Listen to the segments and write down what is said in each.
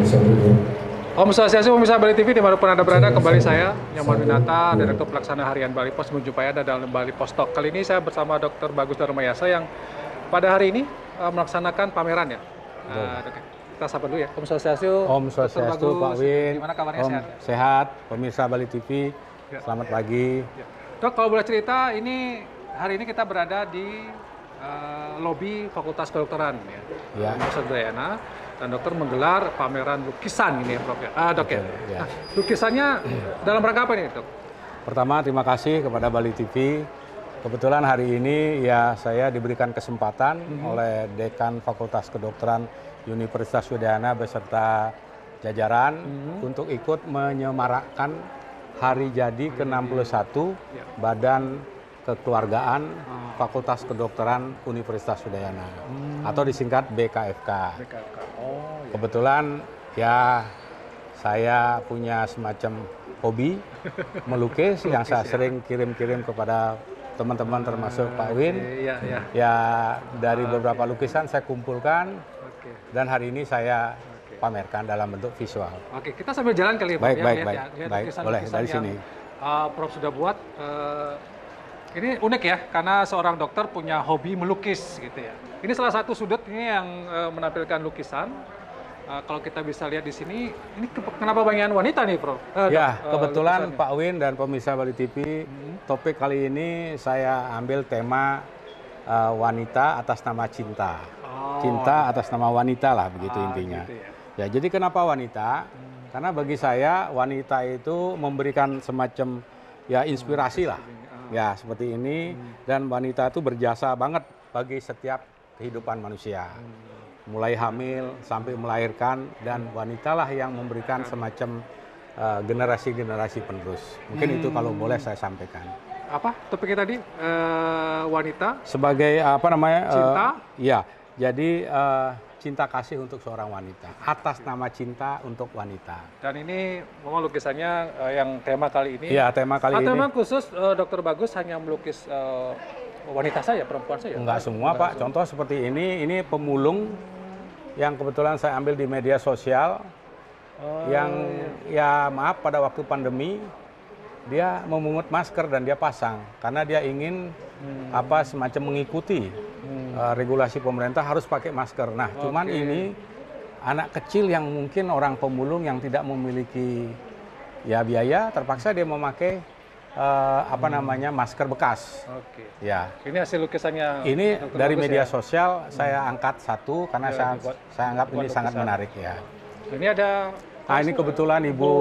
Om Swastiastu, pemirsa Bali TV dimanapun Anda berada, kembali saya Nyoman Winata, Direktur Pelaksana Harian Bali Pos menjumpai Anda dalam Bali Pos Talk. Kali ini saya bersama Dr. Bagus Darmayasa yang pada hari ini melaksanakan pameran ya. Kita sapa dulu ya. Om Swastiastu. Om Swastiastu, Pak Win. Gimana kabarnya? Om, sehat? Sehat, pemirsa Bali TV. Ya. Selamat pagi. Ya. Dok, kalau boleh cerita, hari ini kita berada di lobi Fakultas Kedokteran ya. Universitas Udayana. Dan dokter menggelar pameran lukisan ini ya, Prof. Dok ya. Ya. Nah, lukisannya dalam rangka apa nih, Dok? Pertama, terima kasih kepada Bali TV. Kebetulan hari ini ya saya diberikan kesempatan oleh Dekan Fakultas Kedokteran Universitas Udayana beserta jajaran untuk ikut menyemarakkan hari jadi ke-61 Badan Kekeluargaan Fakultas Kedokteran Universitas Udayana atau disingkat BKFK. Oh, ya. Kebetulan ya saya punya semacam hobi melukis yang saya sering kirim-kirim kepada teman-teman termasuk Pak Win. Ya dari beberapa lukisan saya kumpulkan dan hari ini saya pamerkan dalam bentuk visual. Oke, kita sambil jalan kali ya, Pak. Baik, ya, baik, lihat, baik. ya, lihat Baik, lukisan-lukisan boleh dari yang, sini. Prof sudah buat. Ini unik ya, karena seorang dokter punya hobi melukis gitu ya. Ini salah satu sudut ini yang menampilkan lukisan. Kalau kita bisa lihat di sini, ini kenapa banyak wanita nih, Prof? Ya, kebetulan Pak Win dan pemirsa Bali TV, topik kali ini saya ambil tema wanita atas nama cinta. Cinta atas nama wanita lah, begitu intinya. Gitu ya, jadi kenapa wanita? Karena bagi saya wanita itu memberikan semacam ya inspirasi lah. Ya, seperti ini. Dan wanita itu berjasa banget bagi setiap kehidupan manusia. Mulai hamil sampai melahirkan, dan wanitalah yang memberikan semacam generasi-generasi penerus. Mungkin itu kalau boleh saya sampaikan. Apa topiknya tadi? Wanita sebagai apa namanya? Cinta? Ya, jadi cinta kasih untuk seorang wanita atas nama cinta untuk wanita. Dan ini memang lukisannya yang tema kali ini. Iya, tema kali ini. Atau memang khusus Dokter Bagus hanya melukis wanita saja, perempuan saja? Enggak semua, Pak. Contoh seperti ini pemulung yang kebetulan saya ambil di media sosial. Yang ya maaf pada waktu pandemi dia memungut masker dan dia pasang karena dia ingin semacam mengikuti regulasi pemerintah harus pakai masker. Nah, cuman ini anak kecil yang mungkin orang pemulung yang tidak memiliki ya biaya, terpaksa dia memakai masker bekas. Oke. Ya. Ini hasil lukisannya. Ini dari media ya? sosial saya angkat satu karena saya anggap ini sangat menarik ya. Ini ada. Nah, ini kebetulan Ibu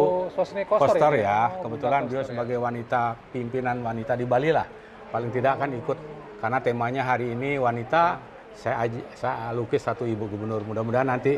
Koster ya. Kebetulan beliau sebagai wanita, pimpinan wanita di Bali lah. Paling tidak kan ikut karena temanya hari ini wanita. Saya lukis satu Ibu Gubernur. Mudah-mudahan nanti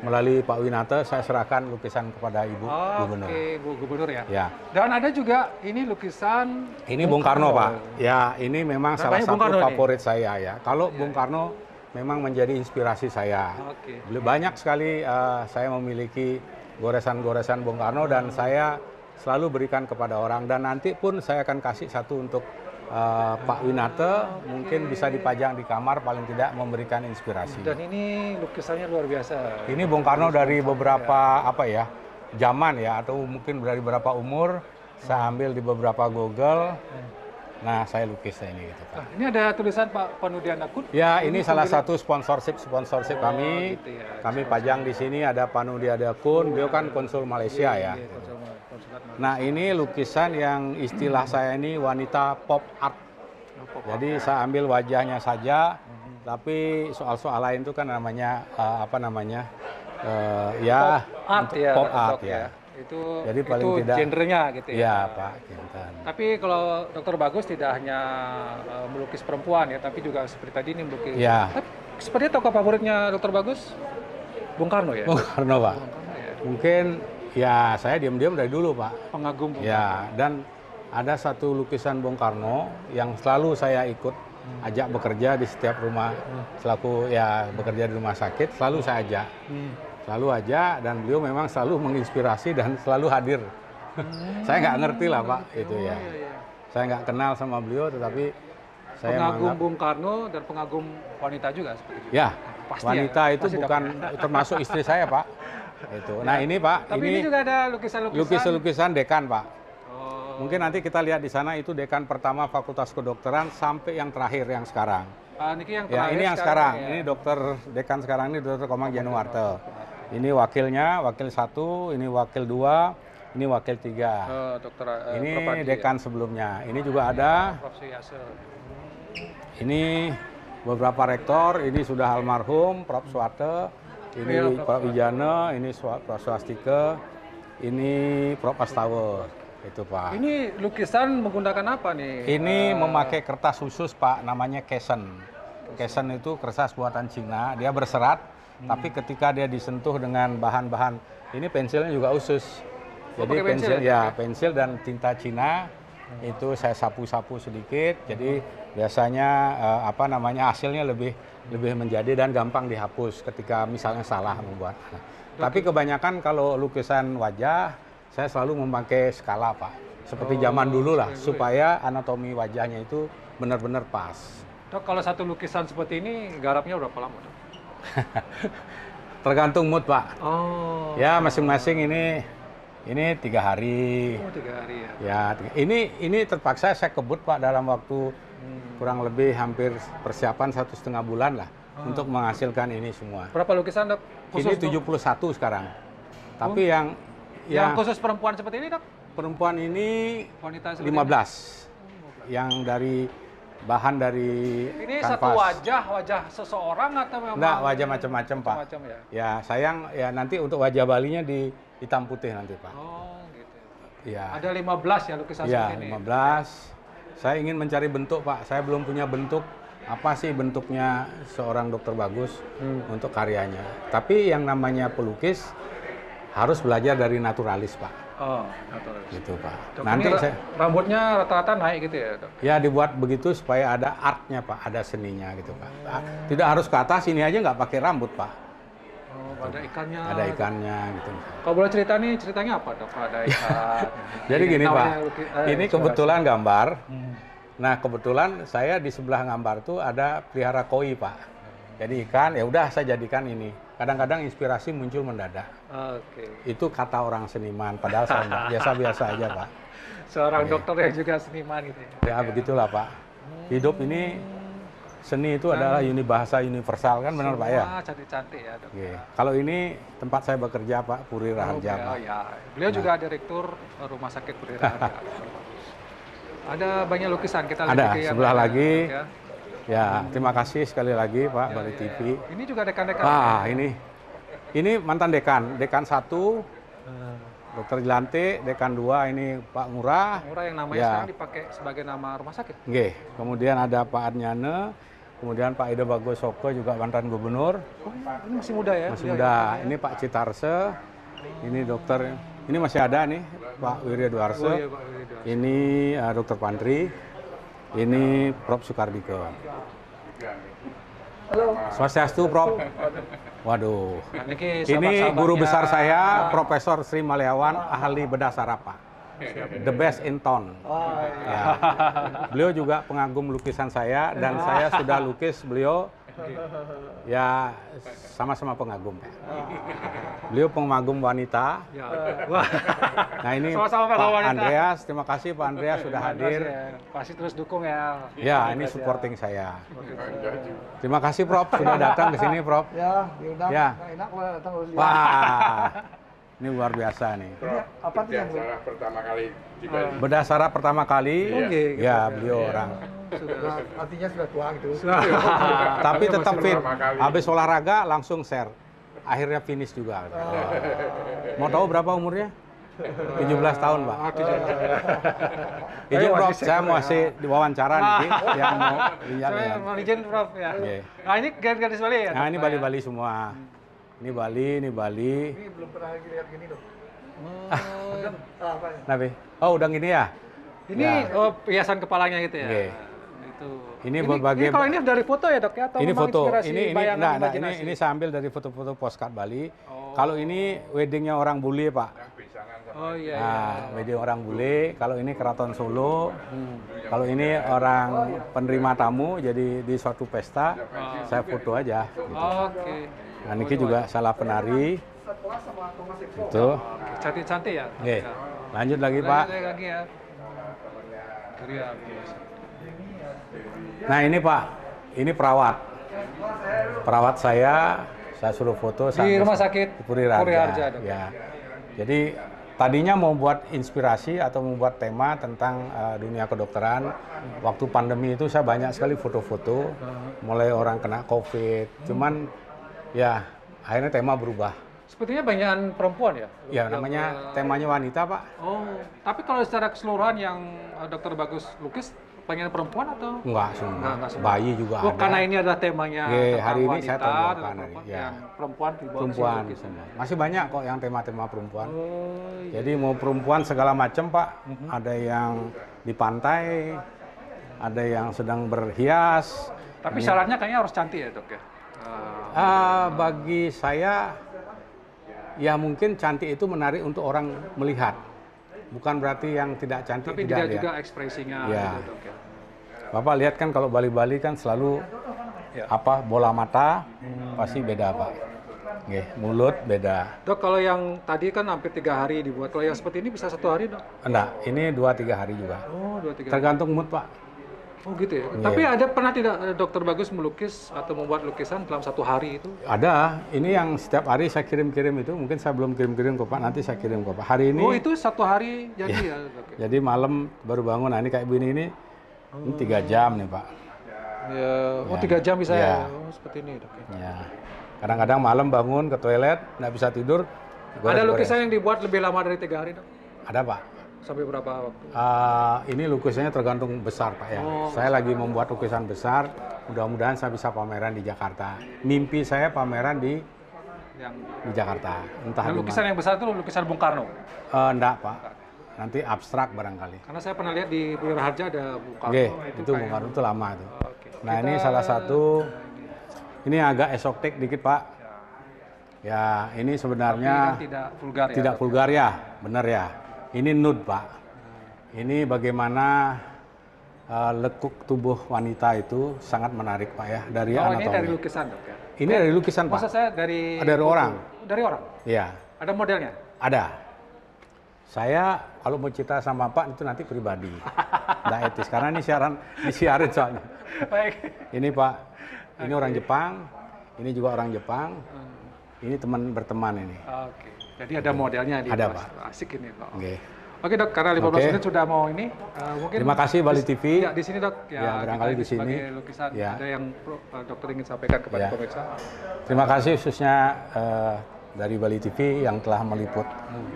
melalui Pak Winata saya serahkan lukisan kepada Ibu Gubernur. Oke, Bu Gubernur ya. Ya. Dan ada juga ini lukisan. Ini Bung Karno, Pak. Ya, ini memang salah satu favorit saya ya. Kalau Bung Karno memang menjadi inspirasi saya. Banyak sekali saya memiliki goresan-goresan Bung Karno dan saya selalu berikan kepada orang, dan nanti pun saya akan kasih satu untuk Pak Winata, mungkin bisa dipajang di kamar, paling tidak memberikan inspirasi. Dan ini lukisannya luar biasa. Ini Bung Karno dari beberapa zaman ya, atau mungkin dari beberapa umur, saya ambil di beberapa Google. Nah, saya lukis ini gitu, Pak. Ini ada tulisan Pak Panudiana Kun. Ya, ini salah satu sponsorship kami. Gitu ya. Kami pajang di sini ada Panudiana Kun, beliau kan konsul Malaysia ya. Nah, ini lukisan yang istilah saya ini wanita pop art. Jadi saya ambil wajahnya saja, tapi soal-soal lain itu kan namanya pop art ya. Jadi paling tidak genrenya gitu ya. Iya, Pak. Tapi kalau Dokter Bagus tidak hanya melukis perempuan ya, tapi juga seperti tadi ini melukis. Ya. Sepertinya tokoh favoritnya Dokter Bagus Bung Karno ya. Bung Karno, Pak. Mungkin ya saya diam-diam dari dulu, Pak. Pengagum Bung ya, Karno. Dan ada satu lukisan Bung Karno yang selalu saya ikut ajak bekerja di setiap rumah, selaku ya bekerja di rumah sakit, selalu saya ajak. Selalu aja, dan beliau memang selalu menginspirasi dan selalu hadir. Saya nggak ngerti lah, Pak, itu ya. Saya nggak kenal sama beliau, tetapi saya pengagum Bung Karno dan pengagum wanita juga seperti itu. Ya, pasti wanita ya, itu pasti bukan termasuk istri saya, Pak. Itu. Nah ini Pak, Tapi ini juga ada lukisan-lukisan. lukisan-lukisan dekan Pak. Oh. Mungkin nanti kita lihat di sana itu dekan pertama Fakultas Kedokteran sampai yang terakhir yang sekarang. Ini yang Ya terakhir ini yang sekarang. ya. Ini dokter dekan sekarang ini Dr. Komang Januarte. Ini wakilnya, wakil 1, ini wakil 2, ini wakil 3. Dokter Ini Prof. Adi, dekan sebelumnya. Ini juga ada. Prof. Suyase. Ini beberapa rektor. Ini sudah almarhum Prof. Suwarte. Ini Prof. Wijana. Ini Prof. Swastike. Ini Prof. Astawa. Itu Pak. Ini lukisan menggunakan apa nih? Ini memakai kertas khusus Pak, namanya kesen. Kesen itu kertas buatan Cina. Dia berserat. Tapi ketika dia disentuh dengan bahan-bahan, ini pensilnya juga khusus. Jadi pensil dan tinta Cina itu saya sapu-sapu sedikit. Jadi biasanya hasilnya lebih menjadi dan gampang dihapus ketika misalnya salah membuat. Tapi kebanyakan kalau lukisan wajah saya selalu memakai skala Pak. Seperti zaman dulu lah supaya anatomi wajahnya itu benar-benar pas. Dok, kalau satu lukisan seperti ini garapnya berapa lama, Dok? Tergantung mood Pak. Oh. Ya masing-masing ini 3 hari. Oh, 3 hari ya. Ya, ini terpaksa saya kebut Pak dalam waktu kurang lebih hampir persiapan 1,5 bulan lah untuk menghasilkan ini semua. Berapa lukisan, Dok? Ini 71 sekarang. Tapi yang khusus perempuan seperti ini, Dok? Perempuan ini Wanita 15. Yang dari bahan dari ini kanvas. satu wajah seseorang atau memang? Enggak, wajah macam-macam Pak. Macam ya. Ya, sayang ya nanti untuk wajah Balinya di hitam putih nanti Pak. Oh, gitu. Ya. Ada 15 ya lukisan seperti ini. 15. Saya ingin mencari bentuk Pak. Saya belum punya bentuk. Apa sih bentuknya seorang dokter bagus untuk karyanya. Tapi yang namanya pelukis harus belajar dari naturalis Pak. Oh, naturalis. Gitu Pak. Dok, Nanti ini rambutnya rata-rata naik gitu ya, Dok? Ya dibuat begitu supaya ada artnya Pak, ada seninya gitu Pak. Tidak harus ke atas, ini aja nggak pakai rambut Pak. Oh, ada ikannya. Ada ikannya gitu. Kalau boleh cerita nih, ceritanya apa, Dok? Ada ikan. Jadi gini Pak, ini inspirasi. kebetulan gambar. Nah kebetulan saya di sebelah gambar tuh ada pelihara koi Pak. Jadi ikan, ya udah saya jadikan ini. Kadang-kadang inspirasi muncul mendadak. Oke. Itu kata orang seniman, padahal saya enggak. Biasa-biasa aja Pak. Seorang dokter yang juga seniman gitu ya. Ya begitulah Pak. Hidup ini seni itu adalah bahasa universal kan benar Pak ya? Wah, cantik-cantik ya, Dok. Oke. Kalau ini tempat saya bekerja Pak, Puri Raharja Pak. Oh ya, beliau juga direktur Rumah Sakit Puri Raharja. Ada banyak lukisan kita lihat Ada, yang sebelah ada, lagi. ya. Ya, terima kasih sekali lagi Pak Bali TV. Ini juga dekan-dekan. Ini mantan dekan 1, Dokter Jelante, dekan 2 ini Pak Ngurah. Murah yang namanya Ya. sekarang dipakai sebagai nama rumah sakit. Nggih. Kemudian ada Pak Adnyane, kemudian Pak Ida Bagosoko juga mantan gubernur. Oh, ini masih muda ya? Masih beliau muda. ya? Ini Pak Citarse. Ini dokter. Ini masih ada nih Pak Wirya Duarse. Oh, iya, Pak Wirya. Ini Dokter Pantri. Ini Prof Sukardike. Halo. Swastiastu Prof. Waduh. Nah, Ini sahabat-sahabatnya. guru besar saya, Profesor Sri Maliawan, ahli bedah saraf Pak. The best in town. Oh, Ya. Beliau juga pengagum lukisan saya dan saya sudah lukis beliau. Ya sama-sama pengagum. Beliau pengagum wanita. Ya. Wah. Nah ini Sama-sama Pak pengagum wanita. Andreas, terima kasih Pak Andreas sudah hadir. Pasti terus dukung ya. Ya ini supporting saya. Terima kasih Prof sudah datang ke sini Prof. ya, diundang. Ya. Nggak enak kalau datang harus lihat. Wah, ini luar biasa nih. Ini apa tuh yang Saraf pertama kali di Bali. Bedah saraf pertama kali. Oke. Ya beliau orang. sudah artinya sudah tua gitu. Tapi tetap fit. pertama kali. Habis olahraga langsung share. Akhirnya finish juga. Mau tahu berapa umurnya? 17 tahun, Pak. Izin Prof, saya masih diwawancara nih, yang mau lihat Saya ya. mau izin Prof ya. Oke. Nah ini gadis Bali ya? Nah, ini Dok, ya? Bali-Bali semua. Ini Bali, ini Bali. Ini belum pernah lagi lihat gini loh. Oh, Apa ya? Nabi. Oh, udah gini ya? ini hiasan kepalanya gitu ya? Oke. Itu. Ini berbagai- Ini kalau ini dari foto ya Dok ya? Atau Ini memang foto. inspirasi Ini bayangan nah, imajinasi? ini saya ambil dari foto-foto postcard Bali. Oh. Kalau ini weddingnya orang bule, Pak. Oh iya. Nah, wedding orang bule. Kalau ini keraton Solo. Kalau ini orang penerima tamu, jadi di suatu pesta, saya foto aja. Gitu. Oke. Nah, Niki juga salah penari. Itu. Cantik-cantik ya. Oke. Ya. Lanjut lagi, Pak. Lanjut lagi ya. Iya, oke. Nah, ini Pak. Ini perawat. Perawat saya suruh foto Di rumah sakit di Puri Raja. Puri Harja, Dok. Ya. Jadi tadinya mau buat inspirasi atau membuat tema tentang dunia kedokteran. Waktu pandemi itu saya banyak sekali foto-foto, mulai orang kena COVID. Cuman ya akhirnya tema berubah. Sepertinya banyak perempuan ya? Ya namanya temanya wanita, Pak. Oh, tapi kalau secara keseluruhan yang Dokter Bagus lukis banyak perempuan atau? Enggak semua. Enggak semua. Bayi juga Oh, ada. karena ini adalah temanya Oke, tentang hari ini wanita, saya tunjukkan tentang ini, perempuan, ya. yang perempuan dibawa ke Perempuan sini. semua. Masih banyak kok yang tema-tema perempuan. Oh, iya. Jadi mau perempuan segala macam, Pak. Ada yang di pantai, ada yang sedang berhias. Tapi syaratnya kayaknya harus cantik ya, Dok ya? Bagi saya, ya mungkin cantik itu menarik untuk orang melihat. Bukan berarti yang tidak cantik Tapi tidak dia juga lihat. ekspresinya Ya. gitu, Dok ya. Bapak lihat kan kalau Bali-Bali kan selalu Ya. bola mata pasti beda, Pak. Oke, mulut beda. Dok, kalau yang tadi kan hampir 3 hari dibuat. Kalau yang seperti ini bisa 1 hari, Dok? Enggak, ini 2-3 hari juga. Oh, 2-3 hari. Tergantung mood, Pak. Oh, gitu ya. Iya. Tapi ada pernah tidak Dokter Bagus melukis atau membuat lukisan dalam 1 hari itu? Ada, ini yang setiap hari saya kirim-kirim itu, mungkin saya belum kirim-kirim ke Pak, nanti saya kirim ke Pak. Hari ini, Oh, itu 1 hari jadi ya, Dok ya? jadi malam baru bangun, nah ini kayak begini ini 3 jam nih, Pak. Ya, oh, Ya. 3 jam bisa Ya. ya? Oh, seperti ini, Dok ya. Ya. Kadang-kadang malam bangun ke toilet, nggak bisa tidur. Ada gores-gores. lukisan yang dibuat lebih lama dari 3 hari, Dok? Ada, Pak. Sampai berapa waktu? Ini lukisannya tergantung besar, Pak ya. Oh, Saya lagi membuat lukisan besar, mudah-mudahan saya bisa pameran di Jakarta. Mimpi saya pameran di Yang Jakarta. Entah Nah, di lukisan yang besar itu lukisan Bung Karno. enggak, Pak. Nanti abstrak barangkali. Karena saya pernah lihat di Puri Harja ada Bung Karno. Oke, itu kayak- Bung Karno itu lama itu. Oke. Nah, ini salah satu, ini agak esotik dikit, Pak. Ya, ini Tapi sebenarnya kan tidak vulgar ya. tidak Dok? vulgar ya, benar ya. Ini nude, Pak. Ini bagaimana lekuk tubuh wanita itu sangat menarik, Pak ya, dari Oh, ini anatomi. dari lukisan, Dok ya. Ini dari lukisan, Pak. Maksud saya dari Dari orang. Dari orang. Iya, Ada modelnya. ada. Saya kalau mau cerita sama Pak itu nanti pribadi, nggak etis karena ini disiarin soalnya. Baik. Ini Pak, ini orang Jepang, ini juga orang Jepang, ini teman berteman ini. Oke. Jadi ada modelnya di Ada, bawah. Pak. Asik ini, Pak. Oke. Oke, Dok, karena 15 Oke. menit sudah mau ini, mungkin Terima kasih Bali TV. Ya, di sini, Dok. Ya, barangkali kita di sini. sebagai lukisan Ya. ada yang dokter ingin sampaikan kepada Ya. pemirsa. Terima kasih khususnya dari Bali TV yang telah meliput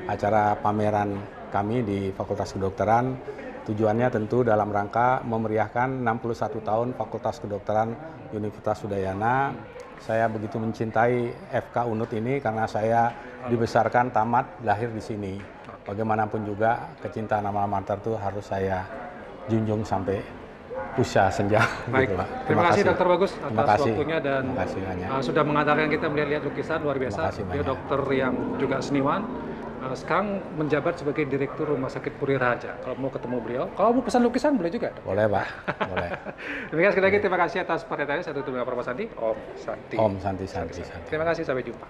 acara pameran kami di Fakultas Kedokteran. Tujuannya tentu dalam rangka memeriahkan 61 tahun Fakultas Kedokteran Universitas Udayana. Saya begitu mencintai FK Unut ini karena saya dibesarkan tamat lahir di sini. Bagaimanapun juga kecintaan alma mater itu harus saya junjung sampai usia senja. Baik, gitu, Pak. terima kasih Dokter Bagus Terima atas kasih. waktunya dan Terima kasih banyak. sudah mengantarkan kita melihat lukisan luar biasa. Terima kasih Dia banyak. dokter yang juga seniman. Sekarang menjabat sebagai Direktur Rumah Sakit Puri Raja. Kalau mau ketemu beliau, kalau mau pesan lukisan boleh juga, Dok. Boleh, Pak. Boleh. Demikian sekali lagi terima kasih atas perhatiannya. Saya tutup dengan Prof. Santi. Om Santi. Om Santi. Terima kasih, sampai jumpa.